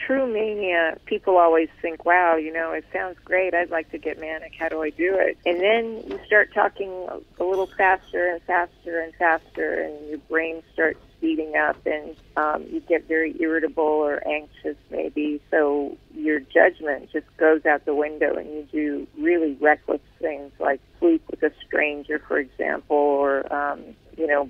true mania, people always think, wow, it sounds great. I'd like to get manic. How do I do it? And then you start talking a little faster and faster and faster, and your brain starts speeding up, and you get very irritable or anxious maybe. So your judgment just goes out the window, and you do really reckless things like sleep with a stranger, for example, or,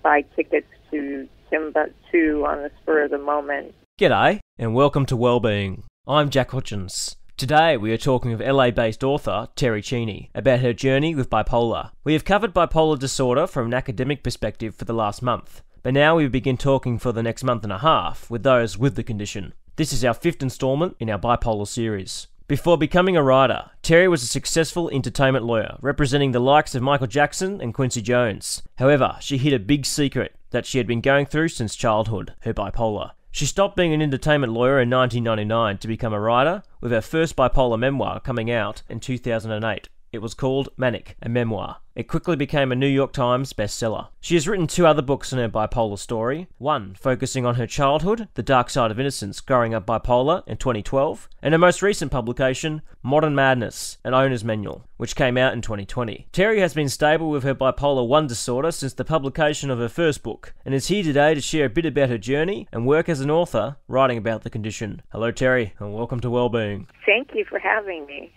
buy tickets to Timbuktu on the spur of the moment. G'day, and welcome to Wellbeing. I'm Jack Hutchins. Today we are talking with LA-based author Terri Cheney about her journey with bipolar. We have covered bipolar disorder from an academic perspective for the last month, but now we begin talking for the next month and a half with those with the condition. This is our 5th instalment in our bipolar series. Before becoming a writer, Terri was a successful entertainment lawyer, representing the likes of Michael Jackson and Quincy Jones. However, she hid a big secret that she had been going through since childhood, her bipolar. She stopped being an entertainment lawyer in 1999 to become a writer, with her first bipolar memoir coming out in 2008. It was called Manic, a memoir. It quickly became a New York Times bestseller. She has written 2 other books on her bipolar story, one focusing on her childhood, The Dark Side of Innocence, Growing Up Bipolar in 2012, and her most recent publication, Modern Madness, An Owner's Manual, which came out in 2020. Terri has been stable with her bipolar 1 disorder since the publication of her first book, and is here today to share a bit about her journey and work as an author writing about the condition. Hello Terri, and welcome to Wellbeing. Thank you for having me.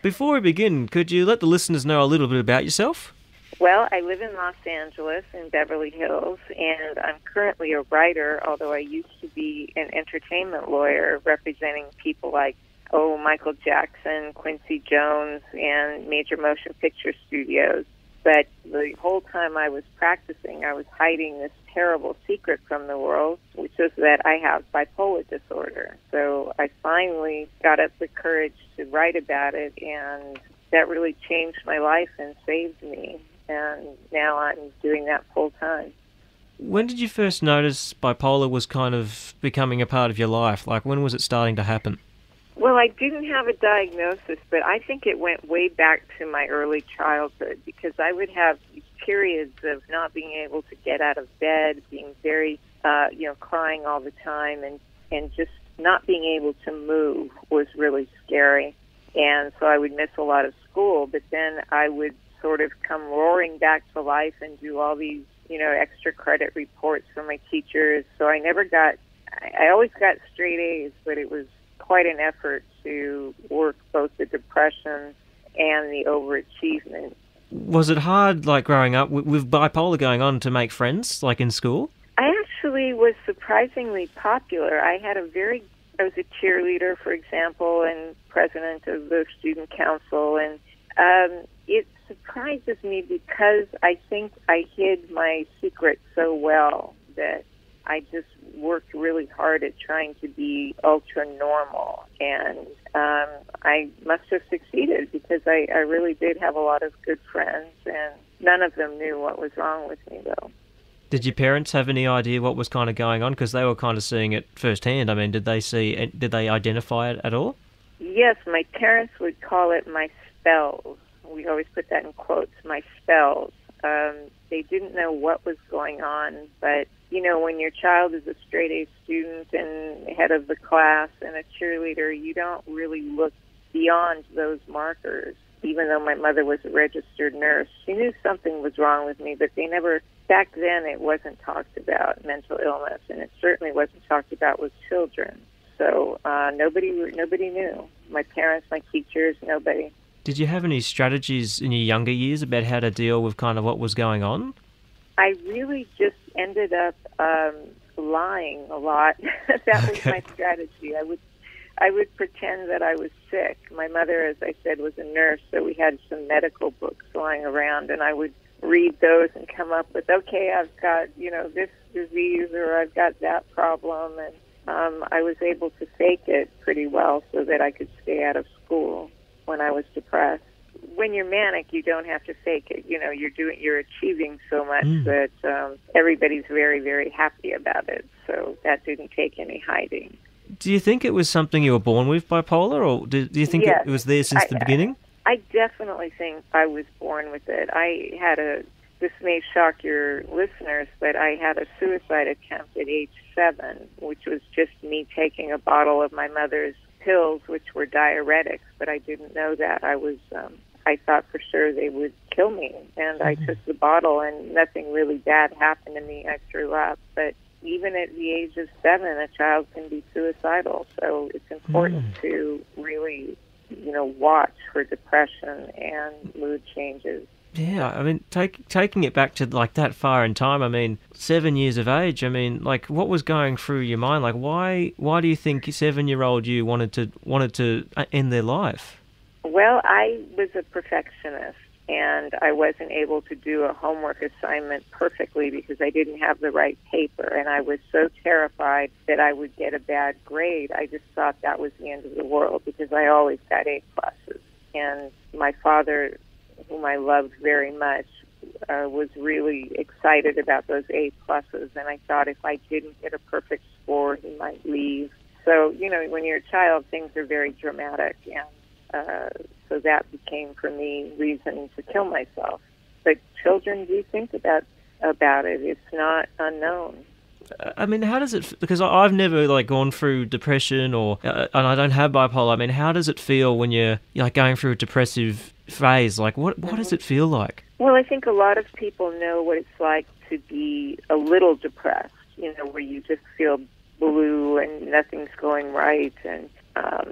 Before we begin, could you let the listeners know a little bit about yourself? Well, I live in Los Angeles, in Beverly Hills, and I'm currently a writer, although I used to be an entertainment lawyer representing people like, Michael Jackson, Quincy Jones, and major motion picture studios. But the whole time I was practicing, I was hiding this terrible secret from the world, which is that I have bipolar disorder. So I finally got up the courage to write about it, and that really changed my life and saved me. And now I'm doing that full time. When did you first notice bipolar was kind of becoming a part of your life? Like, when was it starting to happen? Well, I didn't have a diagnosis, but I think it went way back to my early childhood, because I would have these periods of not being able to get out of bed, being very, crying all the time, and just not being able to move was really scary. And so I would miss a lot of school, but then I would sort of come roaring back to life and do all these, extra credit reports for my teachers. So I always got straight A's, but it was quite an effort to work both the depression and the overachievement. Was it hard, like, growing up with bipolar going on, to make friends, like in school? I actually was surprisingly popular. I was a cheerleader, for example, and president of the student council, and it surprises me because I think I hid my secret so well that I just worked really hard at trying to be ultra normal, and I must have succeeded because I really did have a lot of good friends, and none of them knew what was wrong with me, though. Did your parents have any idea what was kind of going on? Because they were kind of seeing it firsthand. I mean, did they identify it at all? Yes, my parents would call it my spells. We always put that in quotes, my spells. They didn't know what was going on, but when your child is a straight-A student and head of the class and a cheerleader, you don't really look beyond those markers. Even though my mother was a registered nurse, she knew something was wrong with me, but back then it wasn't talked about, mental illness, and it certainly wasn't talked about with children. So nobody knew. My parents, my teachers, nobody. Did you have any strategies in your younger years about how to deal with kind of what was going on? I really just ended up lying a lot. That was my strategy. I would pretend that I was sick. My mother, as I said, was a nurse, so we had some medical books lying around, and I would read those and come up with, okay, I've got, this disease, or I've got that problem, and I was able to fake it pretty well so that I could stay out of school when I was depressed. When you're manic, you don't have to fake it. You're achieving so much that everybody's very, very happy about it. So that didn't take any hiding. Do you think it was something you were born with, bipolar, or do you think it was there since the beginning? I definitely think I was born with it. I had a this may shock your listeners, but I had a suicide attempt at age 7, which was just me taking a bottle of my mother's pills, which were diuretics, but I didn't know that. I thought for sure they would kill me, and I took the bottle, and nothing really bad happened to me. I threw up, but even at the age of 7, a child can be suicidal, so it's important to really, watch for depression and mood changes. Yeah, I mean, taking it back to like that far in time, I mean, 7 years of age, I mean, like, what was going through your mind? Like, why do you think 7-year-old you wanted to end their life? Well, I was a perfectionist, and I wasn't able to do a homework assignment perfectly because I didn't have the right paper, and I was so terrified that I would get a bad grade. I just thought that was the end of the world because I always got A+. And my father, whom I loved very much, was really excited about those A+, and I thought if I didn't get a perfect score, he might leave. So, when you're a child, things are very dramatic, and so that became, for me, reason to kill myself. But children do think about it. It's not unknown. I mean, how does it... Because I've never, gone through depression and I don't have bipolar. I mean, how does it feel when you're going through a depressive phase? Like, what does it feel like? Well, I think a lot of people know what it's like to be a little depressed, where you just feel blue and nothing's going right, and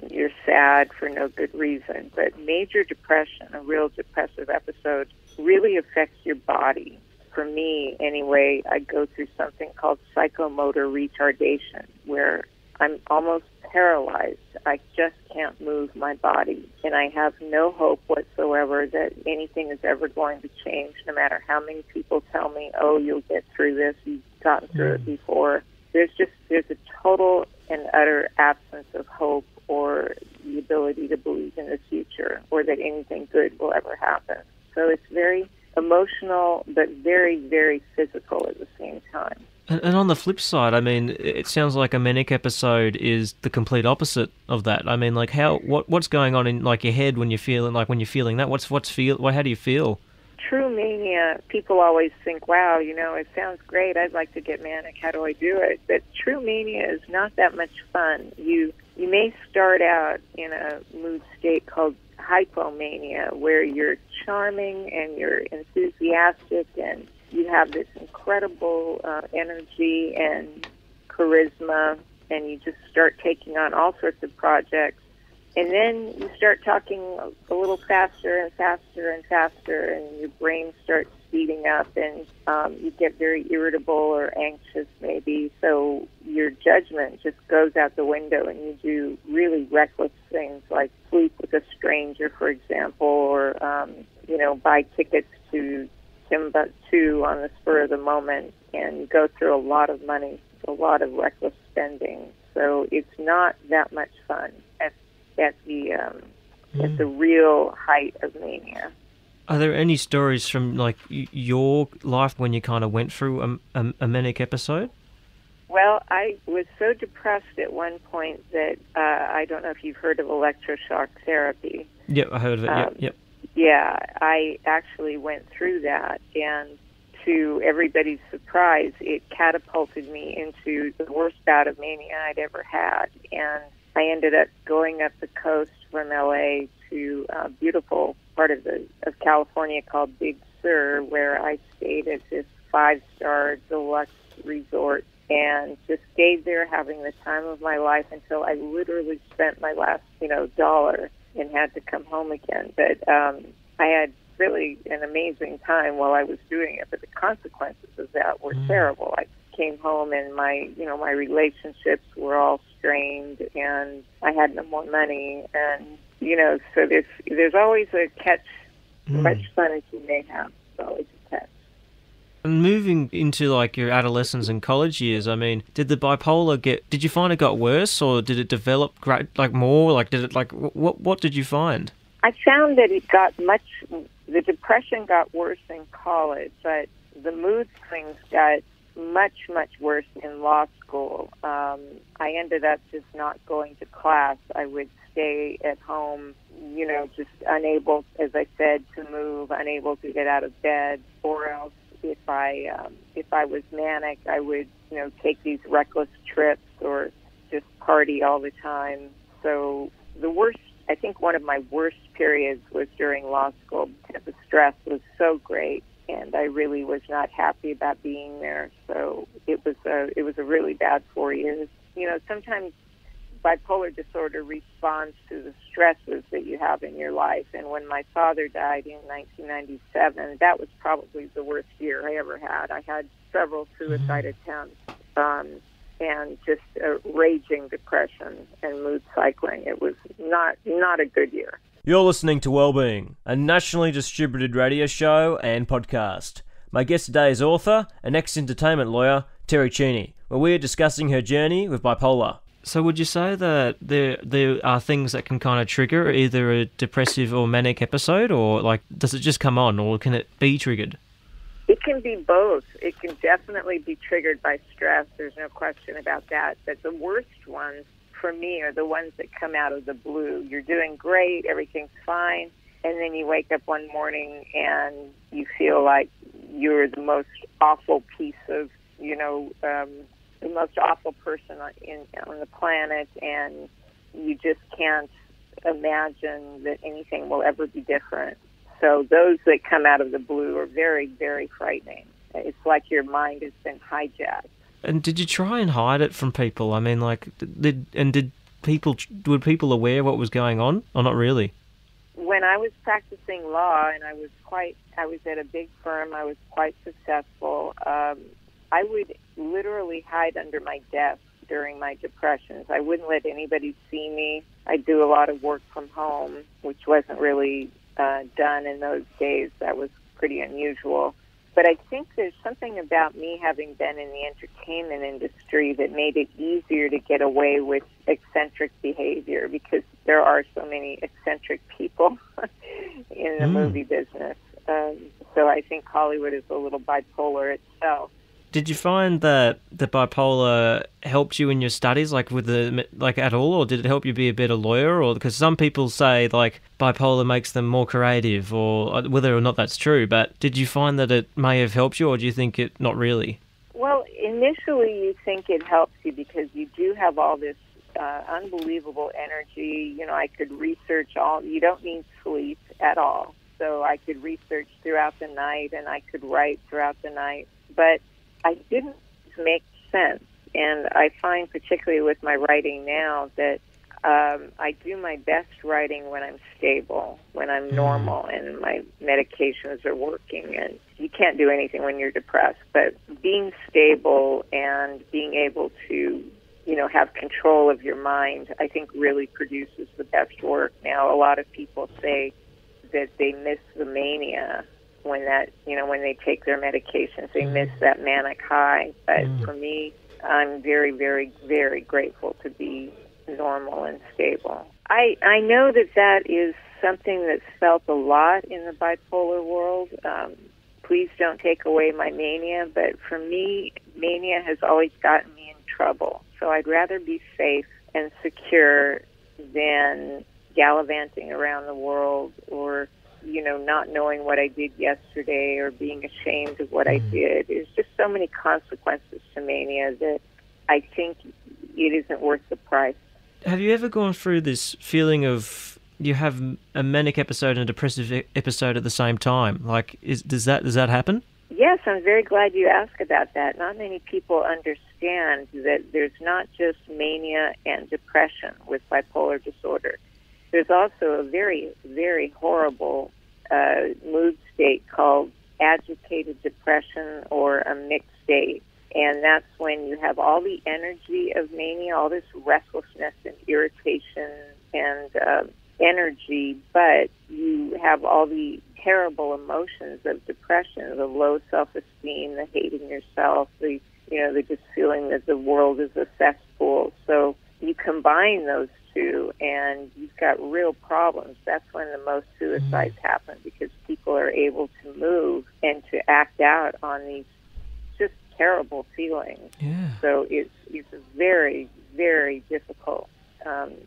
you're sad for no good reason. But major depression, a real depressive episode, really affects your body. For me, anyway, I go through something called psychomotor retardation, where I'm almost paralyzed. I just can't move my body, and I have no hope whatsoever that anything is ever going to change, no matter how many people tell me, oh, you'll get through this, you've gotten through it before. There's a total and utter absence of hope or the ability to believe in the future or that anything good will ever happen. So it's very emotional, but very, very physical at the same time. And on the flip side, I mean, it sounds like a manic episode is the complete opposite of that. I mean, what's going on in your head when you're feeling that? How do you feel? True mania, people always think, wow, it sounds great. I'd like to get manic. How do I do it? But true mania is not that much fun. You may start out in a mood state called hypomania, where you're charming and you're enthusiastic and you have this incredible energy and charisma, and you just start taking on all sorts of projects. And then you start talking a little faster and faster and faster, and your brain starts speeding up, and you get very irritable or anxious maybe. So your judgment just goes out the window, and you do really reckless things like sleep with a stranger, for example, or, buy tickets to Timbuktu on the spur of the moment, and you go through a lot of money, a lot of reckless spending. So it's not that much fun at the real height of mania. Are there any stories from your life when you kind of went through a manic episode? Well, I was so depressed at one point that I don't know if you've heard of electroshock therapy. Yep, I heard of it. Yep. Yeah, I actually went through that, and to everybody's surprise, it catapulted me into the worst bout of mania I'd ever had, and I ended up going up the coast from L.A. to a beautiful part of California called Big Sur, where I stayed at this 5-star deluxe resort and just stayed there having the time of my life until I literally spent my last, dollar and had to come home again. But I had really an amazing time while I was doing it, but the consequences of that were terrible. I came home and my relationships were all strained, and I had no more money, and so there's always a catch. Much fun as you may have, there's always a catch. And moving into your adolescence and college years, I mean, did the bipolar did you find it got worse, or did it develop more? What did you find? I found that the depression got worse in college, but the mood swings got much, much worse in law school. I ended up just not going to class. I would stay at home, just unable, as I said, to move, unable to get out of bed, or else if I was manic, I would, take these reckless trips or just party all the time. So I think one of my worst periods was during law school because the stress was so great, and I really was not happy about being there. So it was a really bad 4 years. Sometimes bipolar disorder responds to the stresses that you have in your life. And when my father died in 1997, that was probably the worst year I ever had. I had several suicide attempts and just a raging depression and mood cycling. It was not a good year. You're listening to Wellbeing, a nationally distributed radio show and podcast. My guest today is author and ex-entertainment lawyer Terri Cheney, where we are discussing her journey with bipolar. So would you say that there are things that can kind of trigger either a depressive or manic episode, or does it just come on, or can it be triggered? It can be both. It can definitely be triggered by stress. There's no question about that. But the worst ones for me are the ones that come out of the blue. You're doing great, everything's fine, and then you wake up one morning and you feel like you're the most awful piece of, the most awful person on the planet, and you just can't imagine that anything will ever be different. So those that come out of the blue are very, very frightening. It's like your mind has been hijacked. And did you try and hide it from people? I mean, were people aware what was going on, or not really? When I was practicing law and I was at a big firm, I was quite successful. I would literally hide under my desk during my depressions. I wouldn't let anybody see me. I'd do a lot of work from home, which wasn't really done in those days. That was pretty unusual. But I think there's something about me having been in the entertainment industry that made it easier to get away with eccentric behavior, because there are so many eccentric people in the movie business. So I think Hollywood is a little bipolar itself. Did you find that the bipolar helped you in your studies, at all, or did it help you be a better lawyer? Or because some people say bipolar makes them more creative, or whether or not that's true. But did you find that it may have helped you, or do you think it not really? Well, initially you think it helps you because you do have all this unbelievable energy. I could research you don't need sleep at all. So I could research throughout the night and I could write throughout the night. But I didn't make sense. And I find, particularly with my writing now, that I do my best writing when I'm stable, when I'm normal, and my medications are working. And you can't do anything when you're depressed. But being stable and being able to, have control of your mind, I think really produces the best work. Now, a lot of people say that they miss the mania when they take their medications, they miss that manic high. But for me, I'm very, very, very grateful to be normal and stable. I know that is something that's felt a lot in the bipolar world. Please don't take away my mania, but for me, mania has always gotten me in trouble. So I'd rather be safe and secure than gallivanting around the world, or not knowing what I did yesterday, or being ashamed of what I did. There's just so many consequences to mania that I think it isn't worth the price. Have you ever gone through this feeling of you have a manic episode and a depressive episode at the same time? Does that happen? Yes, I'm very glad you asked about that. Not many people understand that there's not just mania and depression with bipolar disorder. There's also a very, very horrible mood state called agitated depression, or a mixed state. And that's when you have all the energy of mania, all this restlessness and irritation and energy, but you have all the terrible emotions of depression, the low self-esteem, the hating yourself, the just feeling that the world is a cesspool. So you combine those two, and you've got real problems. That's when the most suicides happen, because people are able to move and to act out on these just terrible feeling. Yeah. So it's a very, very difficult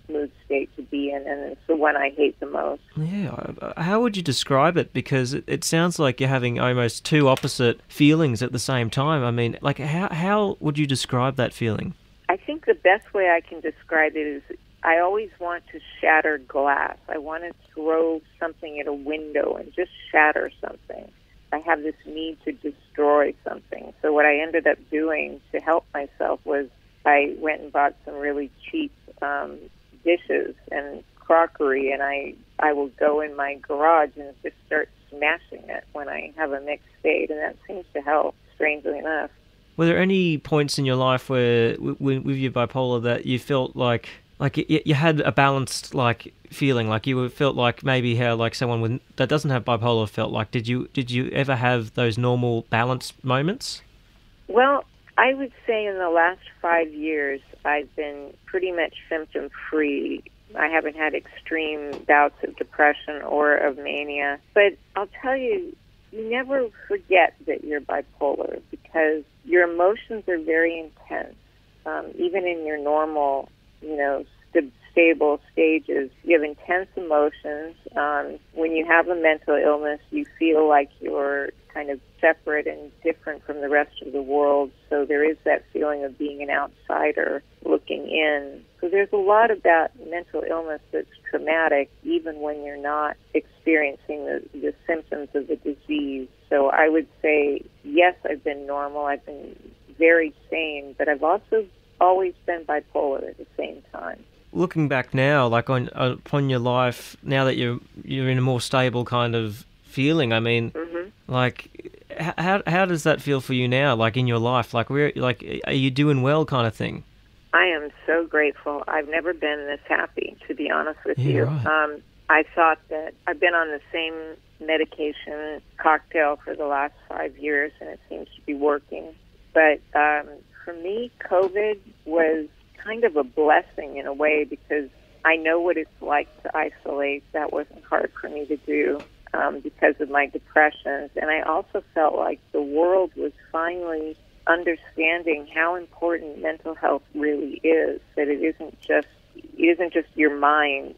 mood state to be in, and it's the one I hate the most. Yeah. How would you describe it? Because it sounds like you're having almost two opposite feelings at the same time. I mean, like, how would you describe that feeling? I think the best way I can describe it is I always want to shatter glass. I want to throw something at a window and just shatter something. I have this need to destroy something. So what I ended up doing to help myself was I went and bought some really cheap dishes and crockery, and I will go in my garage and just start smashing it when I have a mixed state, and that seems to help, strangely enough. Were there any points in your life where, with your bipolar, that you felt like you had a balanced feeling, like you felt like maybe how someone that doesn't have bipolar felt like? Did you ever have those normal balanced moments? Well, I would say in the last 5 years, I've been pretty much symptom-free. I haven't had extreme bouts of depression or of mania. But I'll tell you, you never forget that you're bipolar because your emotions are very intense. Even in your normal, stable stages, you have intense emotions. When you have a mental illness, you feel like you're kind of separate and different from the rest of the world. So there is that feeling of being an outsider looking in. So there's a lot about mental illness that's traumatic, even when you're not experiencing the symptoms of the disease. So I would say, yes, I've been normal. I've been very sane, but I've also always been bipolar at the same time. Looking back now, upon your life, now that you're in a more stable kind of feeling, I mean, how does that feel for you now? Like in your life, are you doing well, kind of thing? I am so grateful. I've never been this happy, to be honest with you. Right. I thought that I've been on the same medication cocktail for the last 5 years, and it seems to be working. But for me, COVID was kind of a blessing in a way because I know what it's like to isolate. That wasn't hard for me to do because of my depressions. And I also felt like the world was finally understanding how important mental health really is, that it isn't just your mind.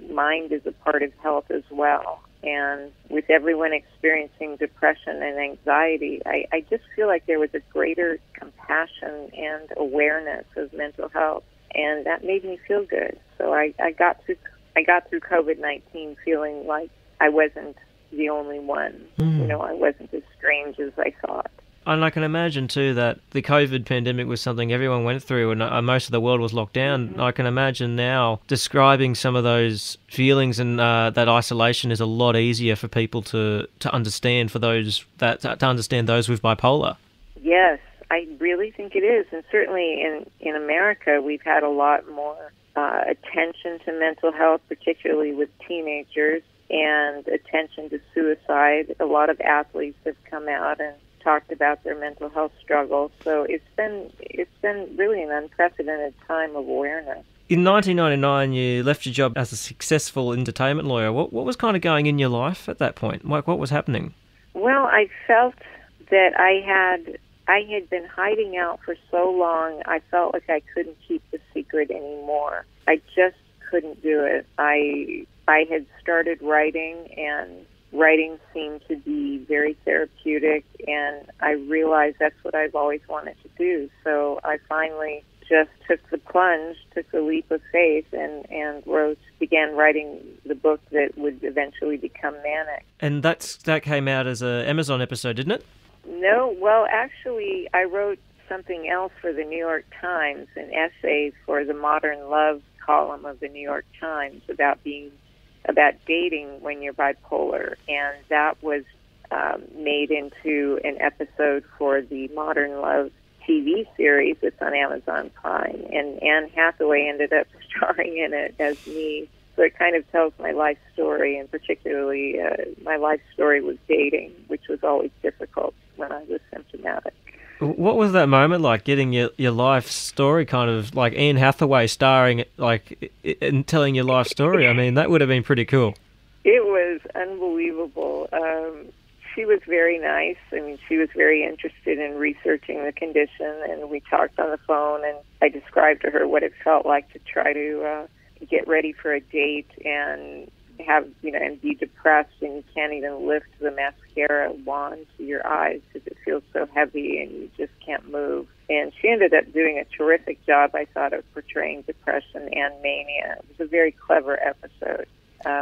Mind is a part of health as well. And with everyone experiencing depression and anxiety, I just feel like there was a greater compassion and awareness of mental health, and that made me feel good. So I got through COVID-19 feeling like I wasn't the only one. I wasn't as strange as I thought. And I can imagine, too, that the COVID pandemic was something everyone went through and most of the world was locked down. Mm-hmm. I can imagine now describing some of those feelings and that isolation is a lot easier for people to understand, to understand those with bipolar. Yes, I really think it is. And certainly in America, we've had a lot more attention to mental health, particularly with teenagers, and attention to suicide. A lot of athletes have come out and talked about their mental health struggles. So it's been really an unprecedented time of awareness. In 1999, you left your job as a successful entertainment lawyer. What was kind of going in your life at that point? Like, what was happening? Well, I felt that I had been hiding out for so long. I felt like I couldn't keep the secret anymore. I just couldn't do it. I had started writing, and writing seemed to be very therapeutic, and I realized that's what I've always wanted to do. So I finally just took the plunge, took the leap of faith, and began writing the book that would eventually become Manic. And that came out as an Amazon episode, didn't it? No, well, actually, I wrote something else for the New York Times, an essay for the Modern Love column of the New York Times about dating when you're bipolar, and that was made into an episode for the Modern Love TV series that's on Amazon Prime, and Anne Hathaway ended up starring in it as me. So it kind of tells my life story, and particularly my life story was dating, which was always difficult when I was symptomatic. What was that moment like, getting your life story, kind of like Anne Hathaway starring and telling your life story? I mean, that would have been pretty cool. It was unbelievable. she was very nice. I mean, she was very interested in researching the condition, and we talked on the phone, and I described to her what it felt like to try to get ready for a date and have, and be depressed, and you can't even lift the mascara wand to your eyes because it feels so heavy and you just can't move. And she ended up doing a terrific job, I thought, of portraying depression and mania. It was a very clever episode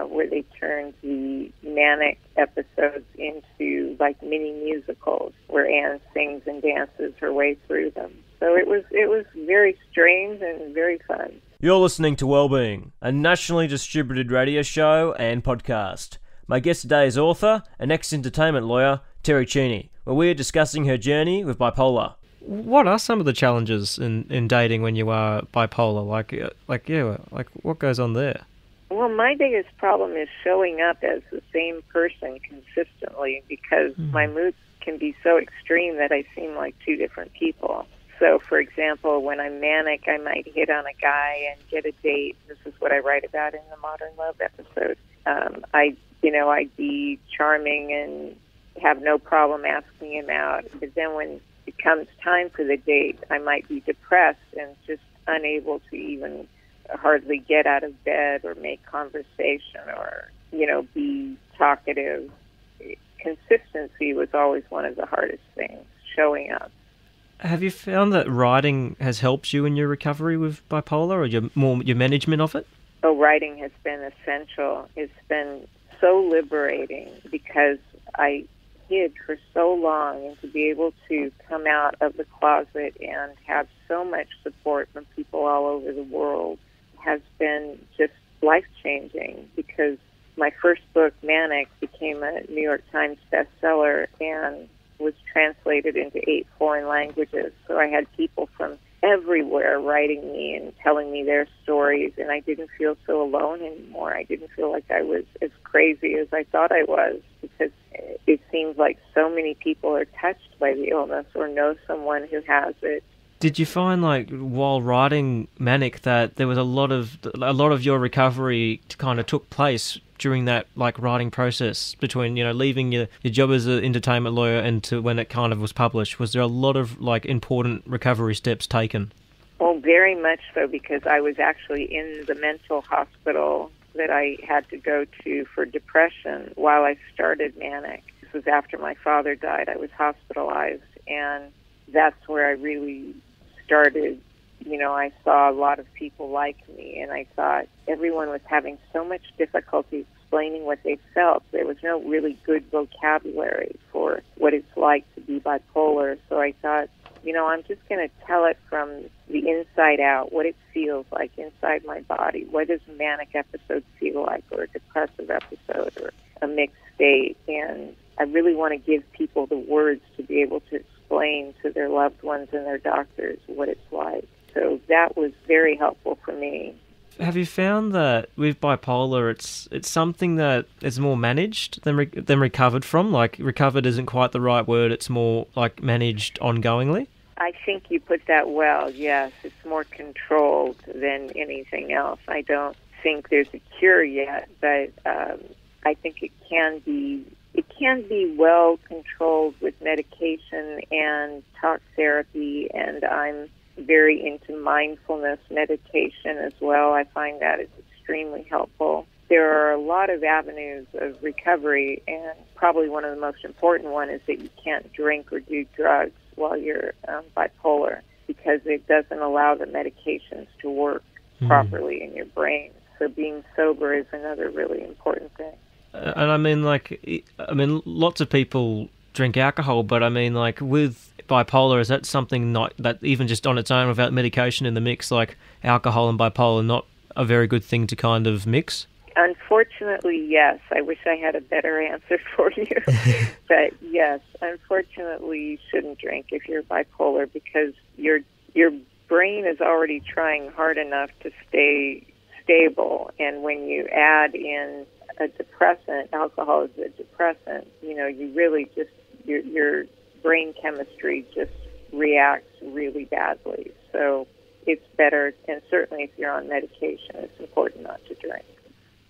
where they turned the manic episodes into like mini musicals where Anne sings and dances her way through them. So it was very strange and very fun. You're listening to Wellbeing, a nationally distributed radio show and podcast. My guest today is author and ex-entertainment lawyer Terri Cheney, where we are discussing her journey with bipolar. What are some of the challenges in dating when you are bipolar? Like what goes on there? Well, my biggest problem is showing up as the same person consistently because my moods can be so extreme that I seem like two different people. So, for example, when I'm manic, I might hit on a guy and get a date. This is what I write about in the Modern Love episode. I'd be charming and have no problem asking him out. But then when it comes time for the date, I might be depressed and just unable to even hardly get out of bed or make conversation or, be talkative. Consistency was always one of the hardest things, showing up. Have you found that writing has helped you in your recovery with bipolar or your management of it? Oh, writing has been essential. It's been so liberating because I hid for so long, and to be able to come out of the closet and have so much support from people all over the world has been just life-changing because my first book, Manic, became a New York Times bestseller and was translated into 8 foreign languages. So I had people from everywhere writing me and telling me their stories, and I didn't feel so alone anymore. I didn't feel like I was as crazy as I thought I was because it seems like so many people are touched by the illness or know someone who has it. Did you find, while writing Manic, that there was a lot of your recovery kind of took place during that, writing process between, leaving your job as an entertainment lawyer and to when it kind of was published? Was there a lot of, important recovery steps taken? Oh, very much so, because I was actually in the mental hospital that I had to go to for depression while I started Manic. This was after my father died. I was hospitalized, and that's where I really started. I saw a lot of people like me, and I thought everyone was having so much difficulty explaining what they felt. There was no really good vocabulary for what it's like to be bipolar. So I thought, I'm just going to tell it from the inside out, what it feels like inside my body. What does a manic episode feel like, or a depressive episode, or a mixed state? And I really want to give people the words to be able to explain to their loved ones and their doctors what it's like. So that was very helpful for me. Have you found that with bipolar, it's something that is more managed than recovered from? Recovered isn't quite the right word. It's more managed ongoingly. I think you put that well. Yes, it's more controlled than anything else. I don't think there's a cure yet, but I think it can be well controlled with medication and talk therapy, and I'm very into mindfulness meditation as well. I find that is extremely helpful. There are a lot of avenues of recovery, and probably one of the most important one is that you can't drink or do drugs while you're bipolar, because it doesn't allow the medications to work properly in your brain. So being sober is another really important thing. And lots of people drink alcohol, but with bipolar, is that something not that even just on its own without medication in the mix, alcohol and bipolar, not a very good thing to kind of mix? Unfortunately, yes. I wish I had a better answer for you. But yes, unfortunately, you shouldn't drink if you're bipolar, because your brain is already trying hard enough to stay stable, and when you add in a depressant, alcohol is a depressant, you really just, your brain chemistry just reacts really badly. So it's better, and certainly if you're on medication, it's important not to drink.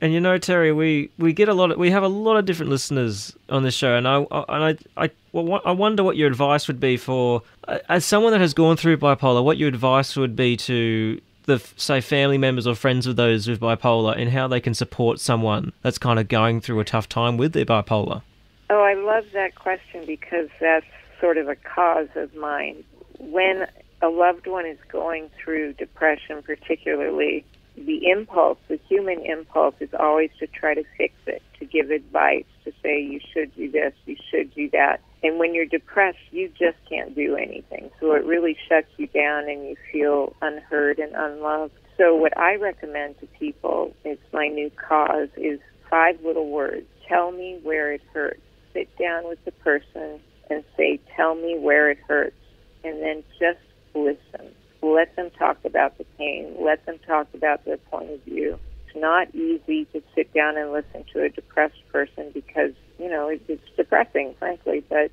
And you know, Terry, we get we have a lot of different listeners on this show, and I wonder what your advice would be for, as someone that has gone through bipolar, what your advice would be to the, say, family members or friends of those with bipolar, and how they can support someone that's kind of going through a tough time with their bipolar. Oh, I love that question, because that's sort of a cause of mine. When a loved one is going through depression, particularly, the human impulse is always to try to fix it, to give advice, to say you should do this, you should do that. And when you're depressed, you just can't do anything. So it really shuts you down and you feel unheard and unloved. So what I recommend to people, it's my new cause, is 5 little words. Tell me where it hurts. Sit down with the person and say, tell me where it hurts. And then just listen. Let them talk about the pain. Let them talk about their point of view. It's not easy to sit down and listen to a depressed person because, it's depressing, frankly, but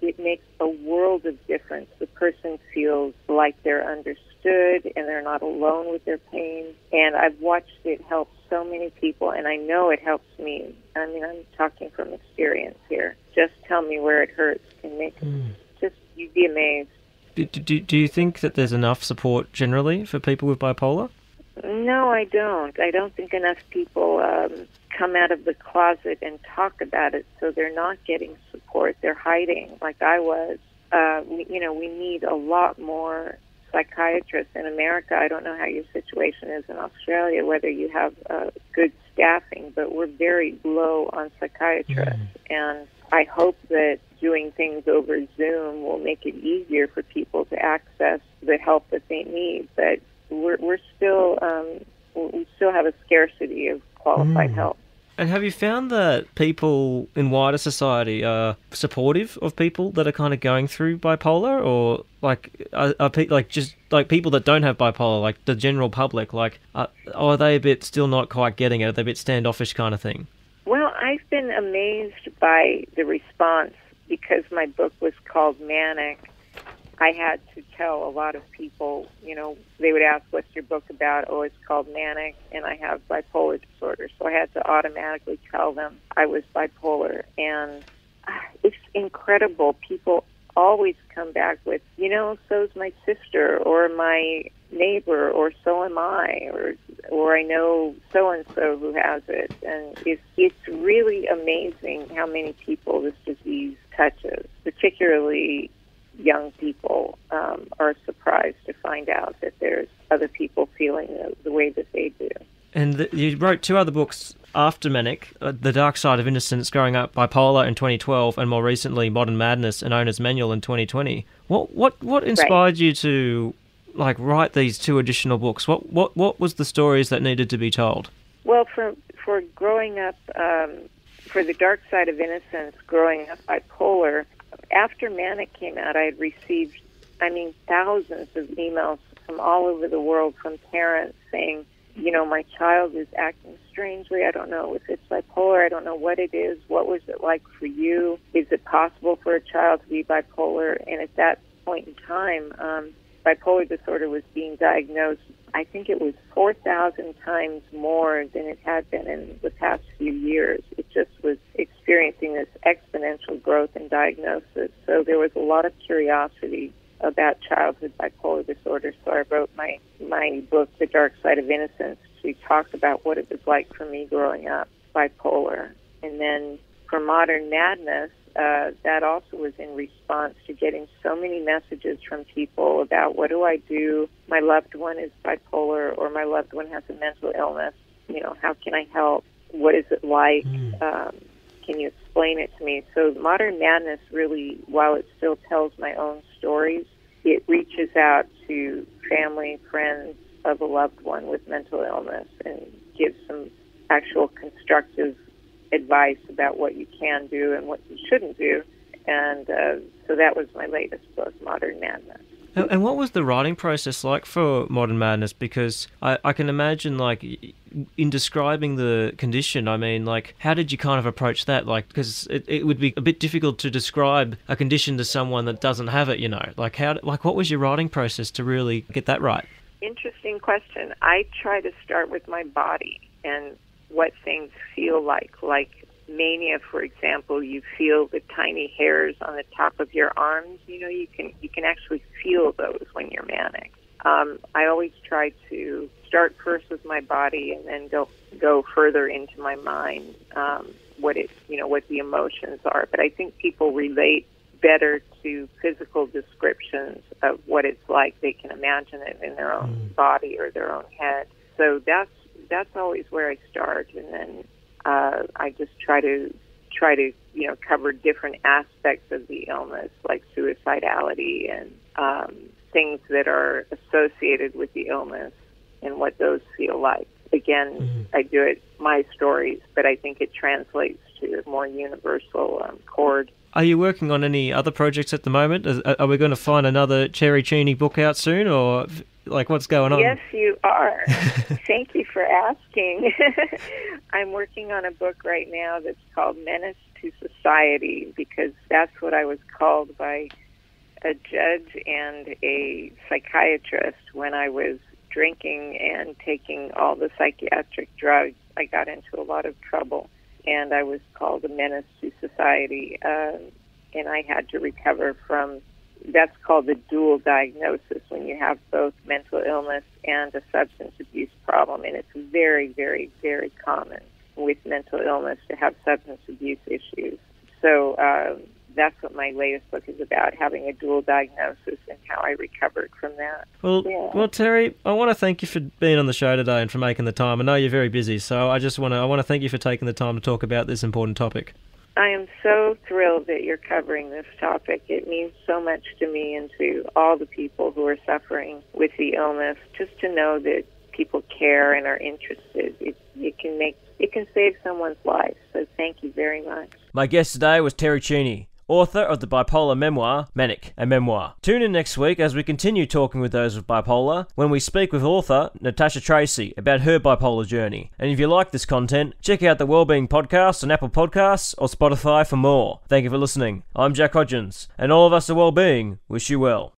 it makes a world of difference. The person feels like they're understood and they're not alone with their pain. And I've watched it help so many people, and I know it helps me. I mean, I'm talking from experience here. Just tell me where it hurts can make you'd be amazed. Do you think that there's enough support generally for people with bipolar? No, I don't. I don't think enough people come out of the closet and talk about it, so they're not getting support. They're hiding, like I was. We need a lot more psychiatrists in America. I don't know how your situation is in Australia, whether you have good staffing, but we're very low on psychiatrists. And I hope that doing things over Zoom will make it easier for people to access the help that they need. But we still have a scarcity of qualified help. And have you found that people in wider society are supportive of people that are kind of going through bipolar, or are people that don't have bipolar, like the general public, are they a bit still not quite getting it? Are they a bit standoffish kind of thing? Well, I've been amazed by the response. Because my book was called Manic, I had to tell a lot of people, they would ask, what's your book about? Oh, it's called Manic, and I have bipolar disorder. So I had to automatically tell them I was bipolar. And it's incredible. People always come back with, so's my sister or my neighbor, or so am I, or I know so-and-so who has it. And it's really amazing how many people this disease touches, particularly young people are surprised to find out that there's other people feeling the way that they do. And you wrote 2 other books after Manic, The Dark Side of Innocence, Growing Up Bipolar in 2012, and more recently Modern Madness, An Owner's Manual in 2020. What inspired you to write these 2 additional books? What was the stories that needed to be told? Well, for growing up, for The Dark Side of Innocence, Growing Up Bipolar, after Manic came out, I had received, thousands of emails from all over the world from parents saying, my child is acting strangely. I don't know if it's bipolar. I don't know what it is. What was it like for you? Is it possible for a child to be bipolar? And at that point in time, bipolar disorder was being diagnosed, I think it was 4,000 times more than it had been in the past few years. It just was experiencing this exponential growth in diagnosis. So there was a lot of curiosity about childhood bipolar disorder. So I wrote my book, The Dark Side of Innocence, to talk about what it was like for me growing up bipolar. And then for Modern Madness, that also was in response to getting so many messages from people about, what do I do? My loved one is bipolar, or my loved one has a mental illness. How can I help? What is it like? Can you explain it to me? So Modern Madness really, while it still tells my own stories, it reaches out to family, friends of a loved one with mental illness and gives some actual constructive advice about what you can do and what you shouldn't do. And so that was my latest book, Modern Madness. And what was the writing process like for Modern Madness? Because I can imagine, in describing the condition, how did you kind of approach that? Because it would be a bit difficult to describe a condition to someone that doesn't have it, what was your writing process to really get that right? Interesting question. I try to start with my body and what things feel like. Like mania, for example, you feel the tiny hairs on the top of your arms. You know, you can actually feel those when you're manic. I always try to start first with my body and then go further into my mind, what the emotions are. But I think people relate better to physical descriptions of what it's like. They can imagine it in their own body or their own head. So that's always where I start, and then I just try to cover different aspects of the illness, like suicidality and things that are associated with the illness and what those feel like. Again, I do it my stories, but I think it translates to a more universal chord. Are you working on any other projects at the moment? Are we going to find another Terri Cheney book out soon, or like what's going on? Yes, you are. Thank you for asking. I'm working on a book right now that's called Menace to Society, because that's what I was called by a judge and a psychiatrist when I was drinking and taking all the psychiatric drugs. I got into a lot of trouble, and I was called a menace to society, and I had to recover from, that's called the dual diagnosis, when you have both mental illness and a substance abuse problem, and it's very, very, very common with mental illness to have substance abuse issues. So that's what my latest book is about, having a dual diagnosis and how I recovered from that. Well, Terri, I want to thank you for being on the show today and for making the time. I know you're very busy, so I want to thank you for taking the time to talk about this important topic. I am so thrilled that you're covering this topic. It means so much to me and to all the people who are suffering with the illness. Just to know that people care and are interested, it can save someone's life. So thank you very much. My guest today was Terri Cheney, author of the bipolar memoir, Manic, a Memoir. Tune in next week as we continue talking with those with bipolar, when we speak with author Natasha Tracy about her bipolar journey. And if you like this content, check out the Wellbeing podcast on Apple Podcasts or Spotify for more. Thank you for listening. I'm Jack Hodgins, and all of us at Wellbeing wish you well.